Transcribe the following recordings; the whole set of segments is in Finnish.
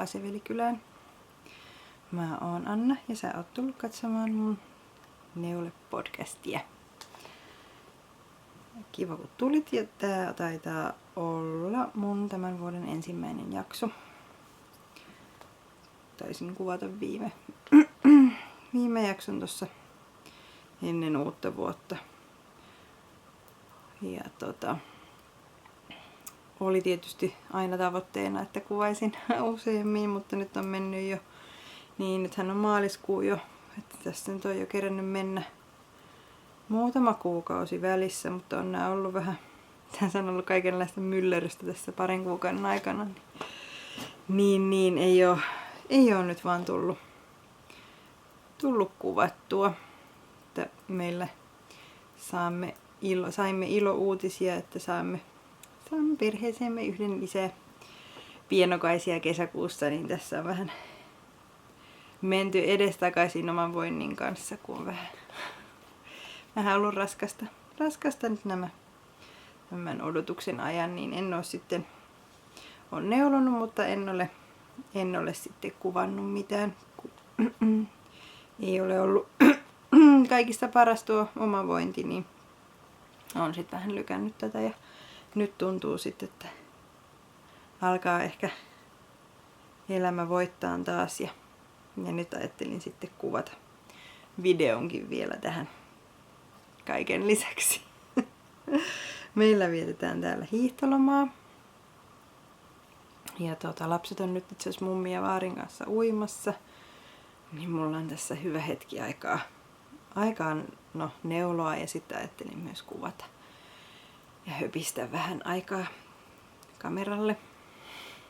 Raasevelikylään. Mä oon Anna ja sä oot tullut katsomaan mun Neule-podcastia. Kiva kun tulit ja tää taitaa olla mun tämän vuoden ensimmäinen jakso. Taisin kuvata viime jakson tossa ennen uutta vuotta. Ja oli tietysti aina tavoitteena, että kuvaisin useammin, mutta nyt on mennyt jo, niin nythän on maaliskuu jo, että tässä nyt on jo kerännyt mennä muutama kuukausi välissä, mutta on nää ollut vähän, tässä on ollut kaikenlaista myllerrystä tässä parin kuukauden aikana, niin ei oo nyt vaan tullut kuvattua, että meillä saimme ilouutisia, että saamme perheeseemme yhden lisää pienokaisia kesäkuussa, niin tässä on vähän menty edestakaisin oman voinnin kanssa, kun on vähän ollut raskasta nyt tämän odotuksen ajan, niin en ole sitten on neulonut, mutta en ole sitten kuvannut mitään. Ei ole ollut kaikista paras tuo oma vointi, niin on sitten vähän lykännyt tätä ja nyt tuntuu sitten, että alkaa ehkä elämä voittaa taas ja nyt ajattelin sitten kuvata videonkin vielä tähän kaiken lisäksi. Meillä vietetään täällä hiihtolomaa. Ja lapset on nyt itse asiassa mummin ja vaarin kanssa uimassa. Niin mulla on tässä hyvä hetki aikaa neuloa ja sitten ajattelin myös kuvata. Ja höpistä vähän aikaa kameralle.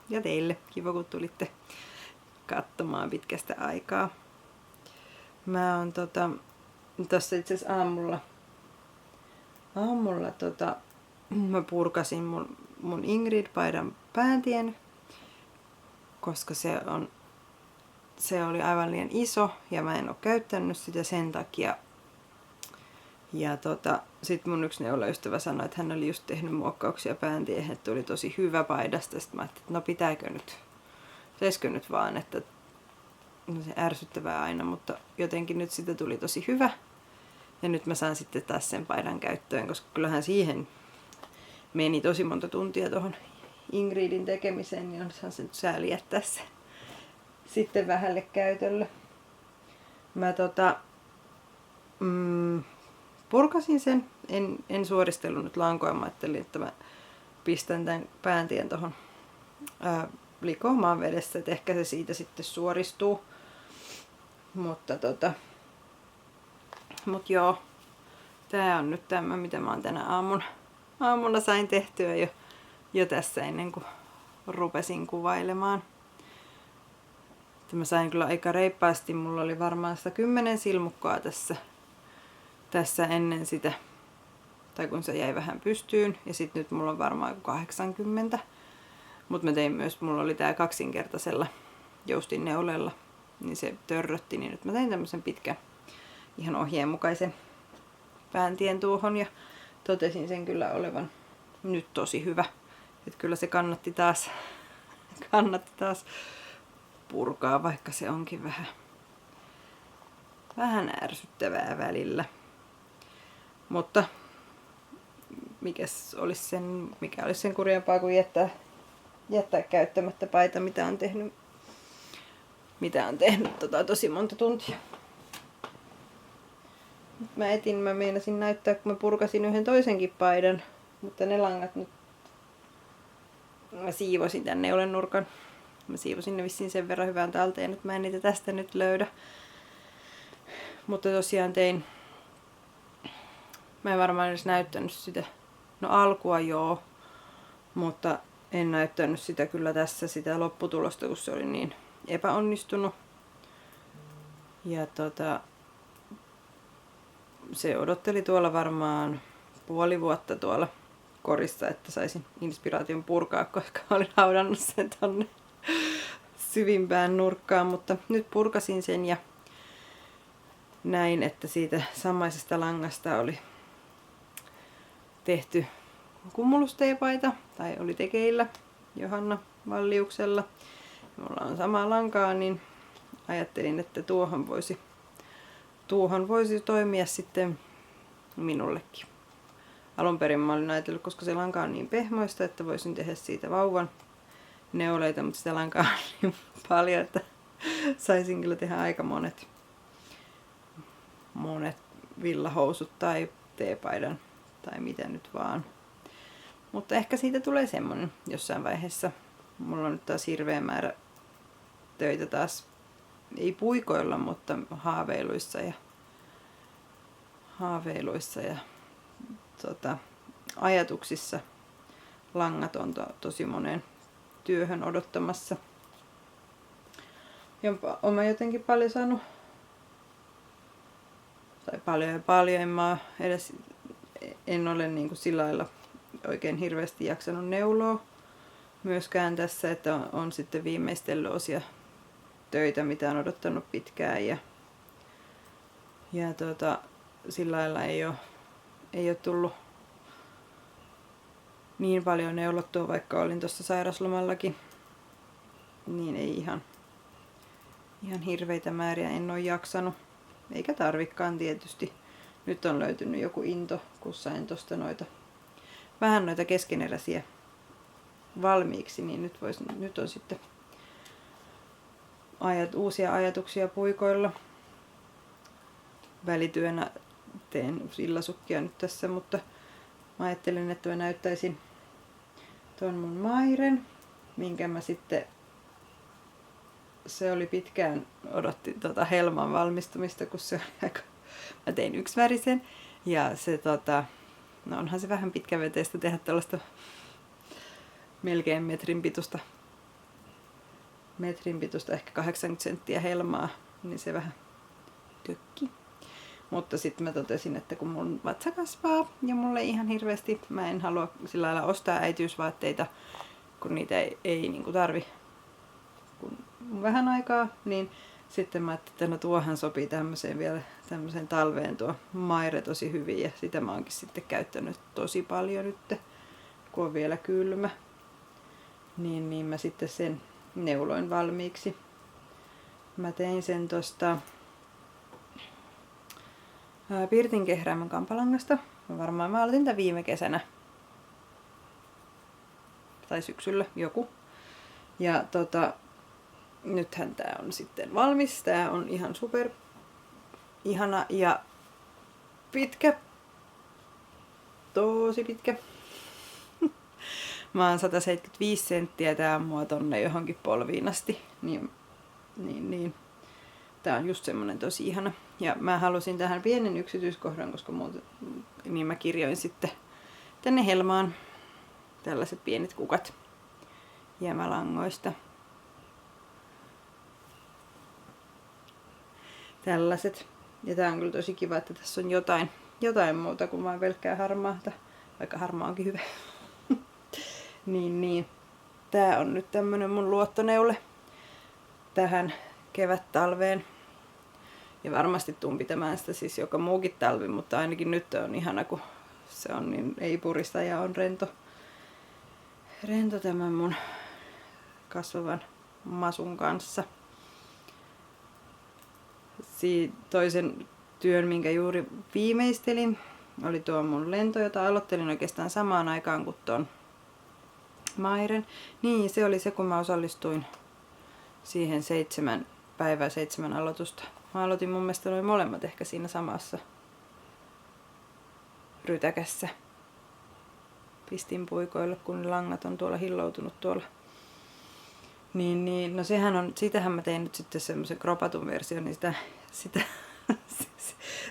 Ja teille. Kiva kun tulitte katsomaan pitkästä aikaa. Mä oon tossa itse asiassa aamulla mä purkasin mun Ingrid-paidan pääntien, koska se oli aivan liian iso ja mä en oo käyttänyt sitä sen takia. Ja sit mun yksi neulaystävä sanoi, että hän oli just tehnyt muokkauksia pääntiehen, että tuli tosi hyvä paidasta. Sitten mä ajattelin, että seiskö nyt vaan, että no se ärsyttävää aina, mutta jotenkin nyt siitä tuli tosi hyvä. Ja nyt mä saan sitten taas sen paidan käyttöön, koska kyllähän siihen meni tosi monta tuntia tuohon Ingridin tekemiseen, niin onhan se nyt sääli jättää se sitten vähälle käytölle. Mä purkasin sen, en suoristellut nyt lankoja, mä ajattelin, että mä pistän tämän pääntien tuohon likoamaan vedessä, että ehkä se siitä sitten suoristuu. Mutta joo, tää on nyt tämä, mitä mä oon tänä aamulla sain tehtyä jo tässä ennen kuin rupesin kuvailemaan. Mä sain kyllä aika reippaasti, mulla oli varmaan 110 silmukkaa tässä ennen sitä, tai kun se jäi vähän pystyyn, ja sitten nyt mulla on varmaan 80. Mutta mä tein myös, mulla oli tää kaksinkertaisella joustinneulella, niin se törrötti, niin nyt mä tein tämmösen pitkän ihan ohjeen mukaisen pääntien tuohon ja totesin sen kyllä olevan nyt tosi hyvä. Että kyllä se kannatti taas purkaa, vaikka se onkin vähän ärsyttävää välillä. Mutta mikä olisi sen kurjempaa kuin jättää käyttämättä paita, mitä on tehnyt tosi monta tuntia. Mä meinasin näyttää, kun mä purkasin yhden toisenkin paidan, mutta ne langat nyt mä siivosin tän neulen nurkan. Mä siivosin ne vissiin sen verran hyvään talteen, että mä en niitä tästä nyt löydä. Mutta tosiaan mä en varmaan edes näyttänyt sitä. No alkua joo, mutta en näyttänyt sitä kyllä tässä sitä lopputulosta, kun se oli niin epäonnistunut. Ja se odotteli tuolla varmaan puoli vuotta tuolla korissa, että saisin inspiraation purkaa, koska olin haudannut sen tonne syvimpään nurkkaan, mutta nyt purkasin sen ja näin, että siitä samaisesta langasta oli tehty kumulusteepaita, tai oli tekeillä Johanna Valliuksella. mulla on samaa lankaa, niin ajattelin, että tuohon voisi toimia sitten minullekin. Alun perin mä olin ajatellut, koska se lanka on niin pehmoista, että voisin tehdä siitä vauvan neuleita, mutta sitä lankaa on niin paljon, että saisin kyllä tehdä aika monet villahousut tai teepaidan tai mitä nyt vaan. Mutta ehkä siitä tulee semmonen jossain vaiheessa. Mulla on nyt taas hirveä määrä töitä taas, ei puikoilla, mutta haaveiluissa ja ajatuksissa. Langat on tosi moneen työhön odottamassa. Olen mä jotenkin paljon saanut, tai paljon, en ole niin kuin sillä lailla oikein hirveästi jaksanut neuloa myöskään tässä, että on sitten viimeistellyt osia töitä, mitä on odottanut pitkään ja sillä lailla ei ole tullut niin paljon neulottua, vaikka olin tuossa sairaslomallakin, niin ei ihan hirveitä määriä en ole jaksanut, eikä tarvikaan tietysti. Nyt on löytynyt joku into, kun sain tuosta vähän noita keskeneräisiä valmiiksi, niin nyt on sitten uusia ajatuksia puikoilla. Välityönä teen sillasukkia nyt tässä, mutta mä ajattelin, että mä näyttäisin tuon mun mairen, minkä mä sitten, se oli pitkään, odotti helman valmistumista, kun se oli aika, mä tein yksivärisen ja se no onhan se vähän pitkäveteistä tehdä tällaista melkein metrin pituista ehkä 80 senttiä helmaa, niin se vähän tökki. Mutta sitten mä totesin, että kun mun vatsa kasvaa ja mulle ihan hirveästi, mä en halua sillä lailla ostaa äitiysvaatteita, kun niitä ei niin kuin tarvi kun vähän aikaa, niin sitten mä ajattelin, että no tuohan sopii tämmöiseen talveen tuo maire tosi hyvin ja sitä mä oonkin sitten käyttänyt tosi paljon nyt, kun on vielä kylmä. Niin mä sitten sen neuloin valmiiksi. Mä tein sen tosta Pirtin kehräämän kampalangasta. Mä aloitin tämän viime kesänä. Tai syksyllä joku. Ja nythän tää on sitten valmis. Tää on ihan super ihana ja pitkä. Tosi pitkä. Mä oon 175 senttiä, tää on mua tonne johonkin polviin asti. Niin. Tää on just semmonen tosi ihana. Ja mä halusin tähän pienen yksityiskohdan, koska niin mä kirjoin sitten tänne helmaan tällaiset pienet kukat jäämälangoista. Tällaiset. Ja tää on kyllä tosi kiva, että tässä on jotain muuta kuin vain pelkkää harmaata, vaikka harmaa onkin hyvä. niin. Tää on nyt tämmönen mun luottoneule tähän kevät-talveen. Ja varmasti tuun pitämään sitä siis joka muukin talvi, mutta ainakin nyt on ihana, kun se on niin ei purista ja on rento tämän mun kasvavan masun kanssa. Toisen työn, minkä juuri viimeistelin, oli tuo mun lento, jota aloittelin oikeastaan samaan aikaan kuin tuon mairen. Niin, se oli se, kun mä osallistuin siihen 7 päivää 7 aloitusta. Mä aloitin mun mielestä noin molemmat ehkä siinä samassa rytäkässä. Pistin puikoille, kun langat on tuolla hilloutunut tuolla. No siitähän mä tein nyt sitten semmoisen kropatun version, niin sitä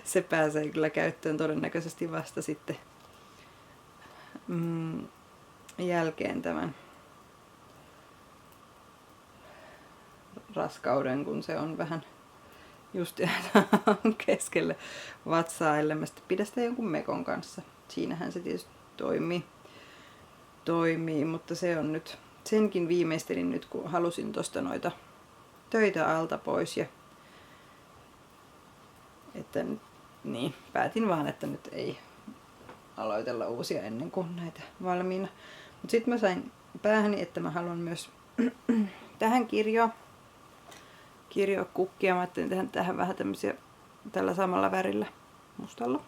se pääsee kyllä käyttöön todennäköisesti vasta sitten jälkeen tämän raskauden, kun se on vähän just keskelle vatsaa, ellei mä sitten pidä sitä jonkun mekon kanssa. Siinähän se tietysti toimii, mutta se on nyt, senkin viimeistelin nyt, kun halusin tosta noita töitä alta pois ja että niin, päätin vaan, että nyt ei aloitella uusia ennen kuin näitä valmiina. Mutta sitten mä sain päähäni, että mä haluan myös tähän kirjokukkia. Mä ajattelin tehdä tähän vähän tämmösiä tällä samalla värillä mustalla.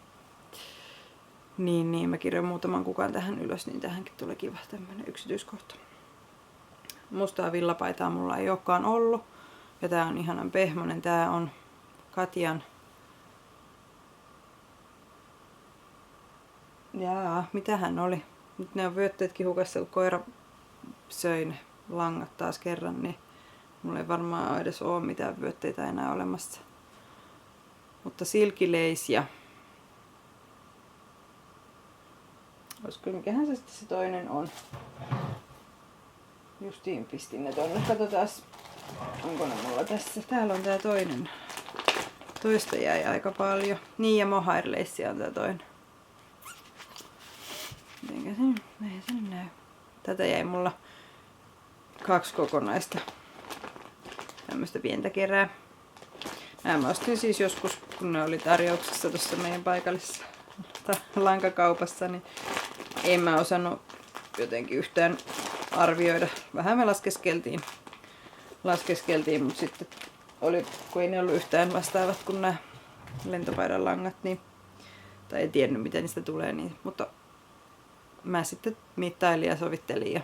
Niin mä kirjoin muutaman kukan tähän ylös, niin tähänkin tulee kiva tämmönen yksityiskohta. Mustaa villapaitaa mulla ei olekaan ollut. Ja tää on ihanan pehmonen. Tää on Katjan. Mitähän oli? Nyt ne on vyötteetkin hukassa, kun koira söi ne langat taas kerran, niin mulla ei varmaan edes ole mitään vyötteitä enää olemassa. Mutta silkileis ja olisiko, mikähän se sitten se toinen on. Justiin pistin ne tonne. Katsotaas, onko ne mulla tässä. Täällä on tää toinen. Toista jäi aika paljon. Niin, ja mohairleissia on tää toinen. Eikä se nyt näy. Tätä jäi mulla 2 kokonaista. Tämmöstä pientä kerää. Nämä mä ostin siis joskus, kun ne oli tarjouksessa tuossa meidän paikallisessa lankakaupassa, niin en mä osannut jotenkin yhtään arvioida. Vähän me laskeskeltiin, mutta sitten oli, kun ei ne ollut yhtään vastaavat kuin nämä lentopaidan langat, niin, tai en tiennyt mitä niistä tulee, niin, mutta mä sitten mittailin ja sovittelin ja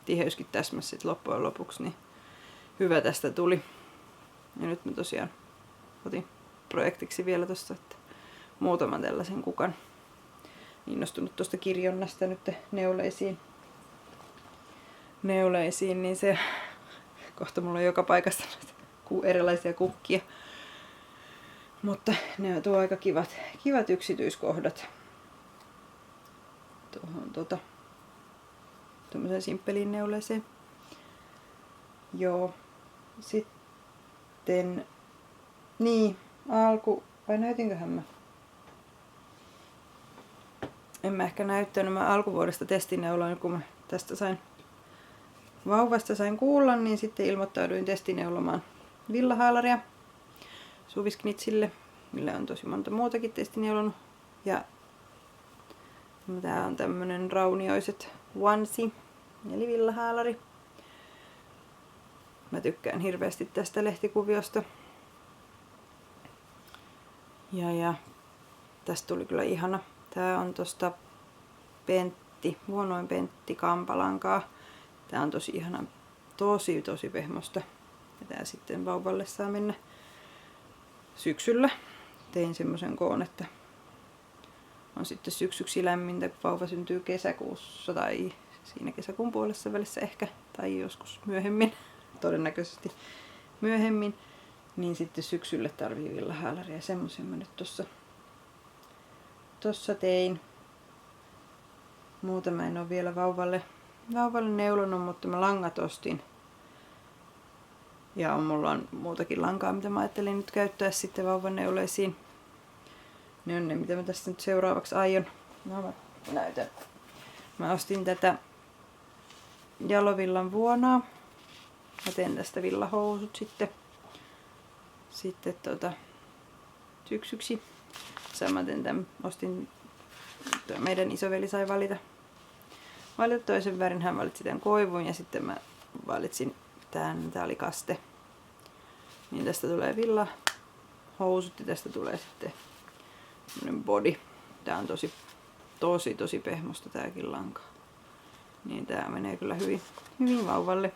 tiheyskin täsmäsi sitten loppujen lopuksi, niin hyvä tästä tuli. Ja nyt mä tosiaan otin projektiksi vielä tosta, että muutaman tällaisen kukan. Innostunut tuosta kirjonnasta nyt neuleisiin, niin se kohta mulla on joka paikassa erilaisia kukkia. Mutta ne tuo aika kivat yksityiskohdat tuohon tuommoiseen simppeliin neuleeseen. Joo. Sitten niin, vai näytinköhän mä? En mä ehkä näyttänyt. Mä alkuvuodesta testineuloin, kun mä tästä vauvasta sain kuulla, niin sitten ilmoittauduin testineulomaan villahaalaria Suvisknitsille, millä on tosi monta muutakin testineulonut. Ja tää on tämmönen raunioiset onesie, eli villahaalari. Mä tykkään hirveästi tästä lehtikuviosta. Ja tästä tuli kyllä ihana. Tää on tosta Vuonoin Pentti kampalankaa. Tää on tosi ihana, tosi pehmosta. Ja tää sitten vauvalle saa mennä syksyllä. Tein semmosen koon, että on sitten syksyksi lämmintä, kun vauva syntyy kesäkuussa tai siinä kesäkuun puolessa välissä ehkä, tai joskus myöhemmin, todennäköisesti myöhemmin, niin sitten syksylle tarvii villahaalaria. Semmosen mä nyt tossa tein. Muuta mä en oo vielä vauvalle neulonut, mutta mä langat ostin. Ja mulla on muutakin lankaa, mitä mä ajattelin nyt käyttää sitten vauvan neuleisiin. Ne on ne, mitä mä tästä nyt seuraavaksi aion. No, mä näytän. Mä ostin tätä Jalovillan vuonaa. Mä teen tästä villahousut sitten syksyksi. Samaten tämän ostin, meidän isoveli sai valita toisen värin. Hän valitsi tämän koivun ja sitten mä valitsin tämän, tää oli kaste. Niin tästä tulee villahousut ja tästä tulee sitten body. Tää on tosi pehmosta tääkin lanka. Niin tää menee kyllä hyvin vauvalle.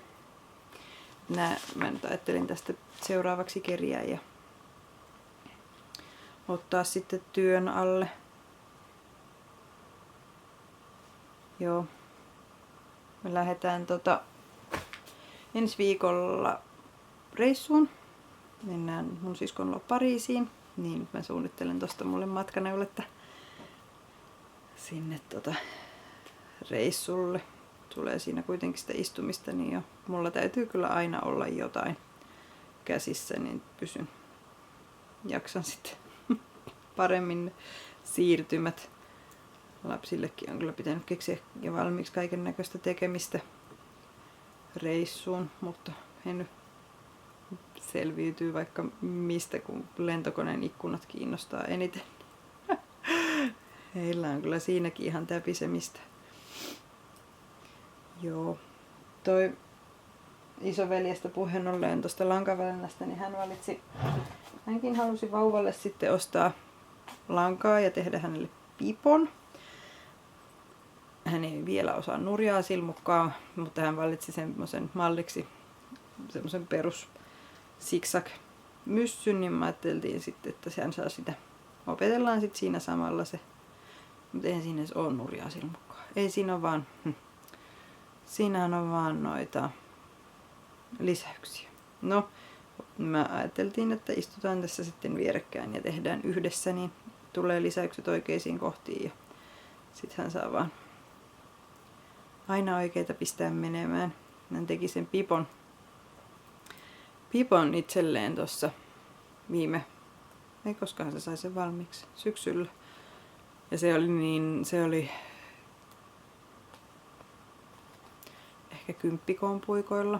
Mä nyt ajattelin tästä seuraavaksi keriä ja ottaa sitten työn alle. Joo. Me lähdetään ensi viikolla reissuun. Mennään mun siskon luo Pariisiin. Niin mä suunnittelen tosta mulle matkaneuletta sinne reissulle. Tulee siinä kuitenkin sitä istumista, niin jo mulla täytyy kyllä aina olla jotain käsissä, niin jaksan sitten paremmin siirtymät. Lapsillekin on kyllä pitänyt keksiä ja valmiiksi kaiken näköistä tekemistä reissuun, mutta he nyt selviytyy vaikka mistä, kun lentokoneen ikkunat kiinnostaa eniten. Heillä on kyllä siinäkin ihan täpisemistä. Joo, isoveljestä puheen olleen tuosta lankavalinnasta, niin hänkin halusi vauvalle sitten ostaa lankaa ja tehdä hänelle pipon. Hän ei vielä osaa nurjaa silmukkaa, mutta hän valitsi semmoisen malliksi semmoisen perus zigzag myssyn, niin mä ajatteltiin sitten, että hän saa sitä, opetellaan sitten siinä samalla se, mutta eihän siinä edes ole nurjaa silmukkaa. Ei siinä ole vaan, siinähän on vaan noita lisäyksiä. No, mä ajateltiin, että istutaan tässä sitten vierekkäin ja tehdään yhdessä, niin tulee lisäykset oikeisiin kohtiin ja sit hän saa vaan aina oikeita pistää menemään. Hän teki sen pipon itselleen tuossa ei koskahan se sai sen valmiiksi, syksyllä. Ja se oli ehkä 10 puikoilla.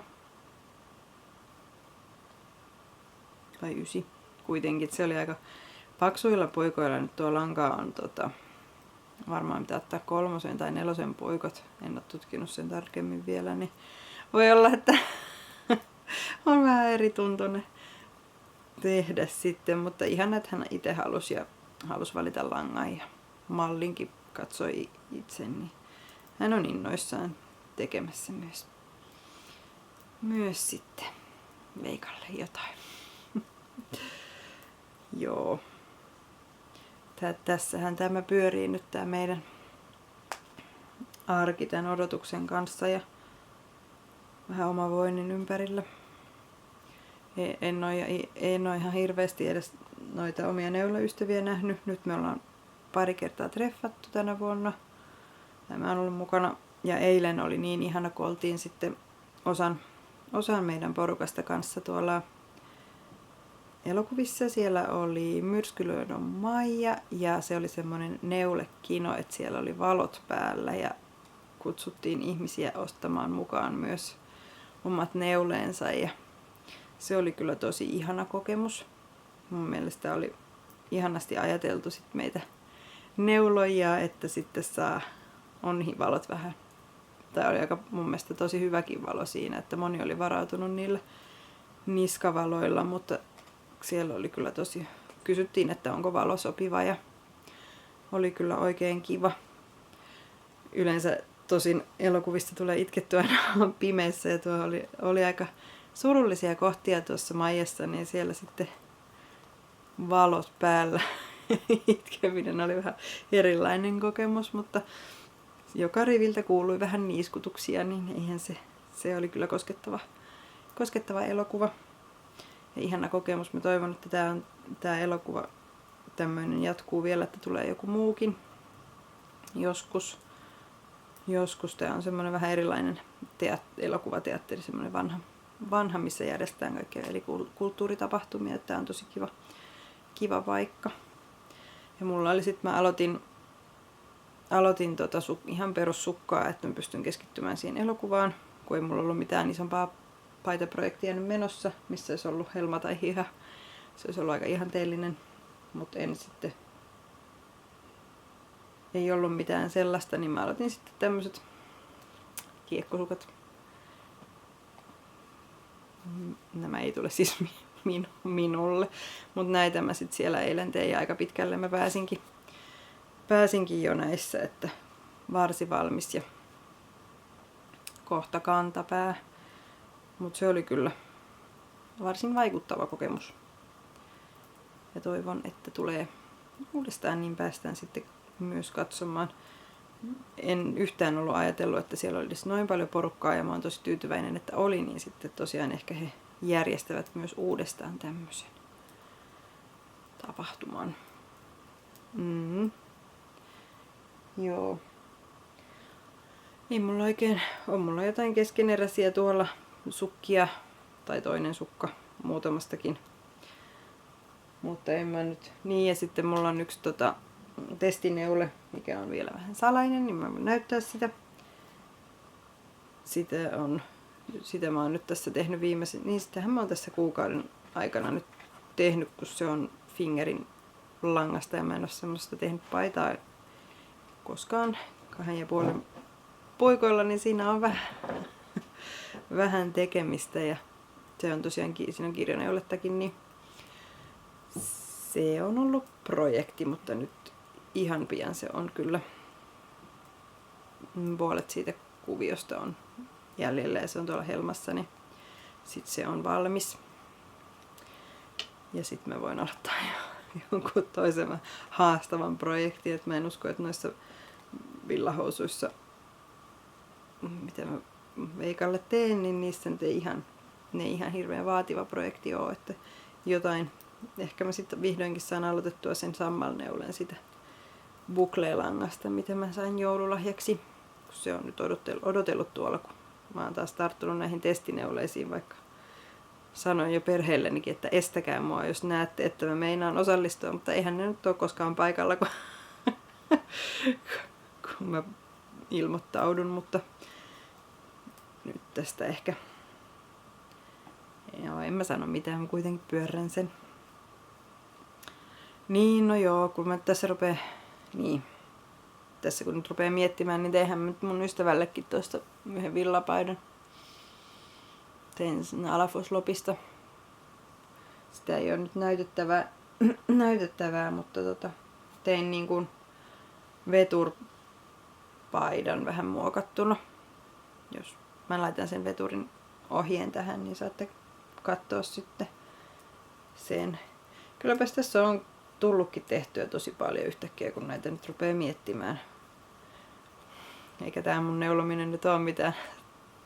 Tai 9. Kuitenkin, se oli aika paksuilla puikoilla. Nyt tuo lanka on varmaan pitää ottaa 3 tai 4 puikot. En ole tutkinut sen tarkemmin vielä, niin voi olla, että on vähän eri tuntunen tehdä sitten, mutta ihan että hän itse halusi valita langan ja mallinkin katsoi itse, niin hän on innoissaan tekemässä myös sitten Veikalle jotain. Joo. Tässähän tämä pyörii nyt tämä meidän arki tämän odotuksen kanssa ja vähän omavoinnin ympärillä. En ole ihan hirveästi edes noita omia neulaystäviä nähnyt. Nyt me ollaan pari kertaa treffattu tänä vuonna. Mä oon ollut mukana. Ja eilen oli niin ihana, kun oltiin sitten osan meidän porukasta kanssa tuolla elokuvissa. Siellä oli Myrskyluodon Maija ja se oli semmoinen neulekino, että siellä oli valot päällä ja kutsuttiin ihmisiä ostamaan mukaan myös omat neuleensa ja se oli kyllä tosi ihana kokemus. Mun mielestä oli ihanasti ajateltu sit meitä neulojia, että sitten on valot vähän. Tai oli aika mun mielestä tosi hyväkin valo siinä, että moni oli varautunut niillä niskavaloilla, mutta siellä oli kyllä kysyttiin, että onko valo sopiva ja oli kyllä oikein kiva. Yleensä tosin elokuvista tulee itkettyä aina pimeässä ja tuo oli aika surullisia kohtia tuossa Maijassa, niin siellä sitten valot päällä itkeminen oli vähän erilainen kokemus, mutta joka riviltä kuului vähän niiskutuksia, niin eihän se oli kyllä koskettava elokuva. Ja ihana kokemus. Mä toivon, että tämä elokuva tämmöinen jatkuu vielä, että tulee joku muukin joskus. Tämä on semmoinen vähän erilainen elokuvateatteri, semmoinen vanha, missä järjestetään kaikkea eli kulttuuritapahtumia. Tämä on tosi kiva paikka. Ja mulla oli sitten, mä aloitin ihan perussukkaa, että mä pystyn keskittymään siihen elokuvaan, kun ei mulla ollut mitään isompaa paitaprojektia nyt menossa, missä olisi ollut helma tai hiha. Se olisi ollut aika ihanteellinen, mutta ei ollut mitään sellaista, niin mä aloitin sitten tämmöiset kiekkosukat. Nämä ei tule siis minulle, mutta näitä mä sitten siellä eilen tein ja aika pitkälle mä pääsinkin jo näissä, että varsi valmis ja kohta kantapää. Mutta se oli kyllä varsin vaikuttava kokemus. Ja toivon, että tulee uudestaan, niin päästään sitten myös katsomaan. En yhtään ollut ajatellut, että siellä olisi noin paljon porukkaa ja mä oon tosi tyytyväinen, että oli, niin sitten tosiaan ehkä he järjestävät myös uudestaan tämmöisen tapahtuman. Joo. Ei mulla oikein, on mulla jotain keskeneräisiä tuolla sukkia tai toinen sukka muutamastakin. Mutta en mä nyt. Niin ja sitten mulla on yksi testineule, mikä on vielä vähän salainen, niin mä voin näyttää sitä. Sitä mä oon nyt tässä tehnyt viimeisen, niin sitähän mä oon tässä kuukauden aikana nyt tehnyt, kun se on fingerin langasta ja mä en oo semmoista tehnyt paitaa koskaan 2,5 puikoilla, niin siinä on vähän tekemistä ja se on tosiaankin, siinä on kirjaneulettakin, niin se on ollut projekti, mutta nyt ihan pian se on kyllä. Puolet siitä kuviosta on jäljellä ja se on tuolla helmassa, niin sit se on valmis. Ja sit mä voin aloittaa jonkun toisen haastavan projektin, että mä en usko, että noissa villahousuissa, mitä mä Veikalle teen, niin niissä nyt ei ihan hirveän vaativa projekti ole, että jotain, ehkä mä sitten vihdoinkin saan aloitettua sen sammalneulen sitä bukleelangasta, mitä mä sain joululahjaksi, kun se on nyt odotellut tuolla, kun mä oon taas tarttunut näihin testineuleisiin, vaikka sanoin jo perheellenikin, että estäkää mua, jos näette, että mä meinaan osallistua, mutta eihän ne nyt ole koskaan paikalla, kun mä ilmoittaudun, mutta nyt tästä ehkä, en mä sano mitään, mä kuitenkin pyörrän sen. Niin, no joo, kun mä tässä kun nyt rupeaa miettimään, niin teinhän nyt mun ystävällekin tuosta yhden villapaidan. Tein sen Alafoslopista. Sitä ei ole nyt näytettävää, mutta tein niin kuin veturpaidan vähän muokattuna. Jos mä laitan sen veturin ohjeen tähän, niin saatte katsoa sitten sen. Kylläpäs tässä on tullutkin tehtyä tosi paljon yhtäkkiä, kun näitä nyt rupeaa miettimään. Eikä tää mun neulominen nyt ole mitään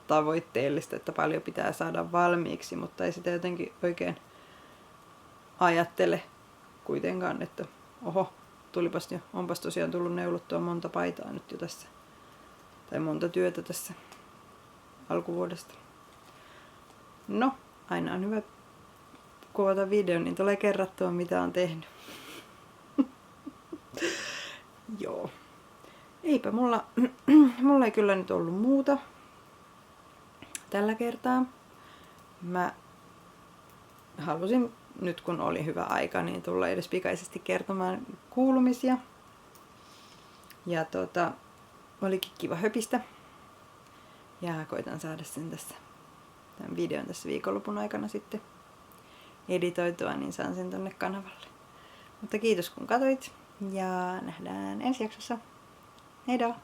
tavoitteellista, että paljon pitää saada valmiiksi, mutta ei sitä jotenkin oikein ajattele kuitenkaan, että onpas tosiaan tullut neulottua monta paitaa nyt jo tässä, tai monta työtä tässä alkuvuodesta. No, aina on hyvä kuvata video, niin tulee kerrattua mitä on tehnyt. Joo. Eipä mulla ei kyllä nyt ollut muuta tällä kertaa. Mä halusin nyt kun oli hyvä aika, niin tulla edes pikaisesti kertomaan kuulumisia. Ja olikin kiva höpistä. Ja koitan saada sen tämän videon tässä viikonlopun aikana sitten editoitua, niin saan sen tonne kanavalle. Mutta kiitos kun katsoit ja nähdään ensi jaksossa. Heidoo!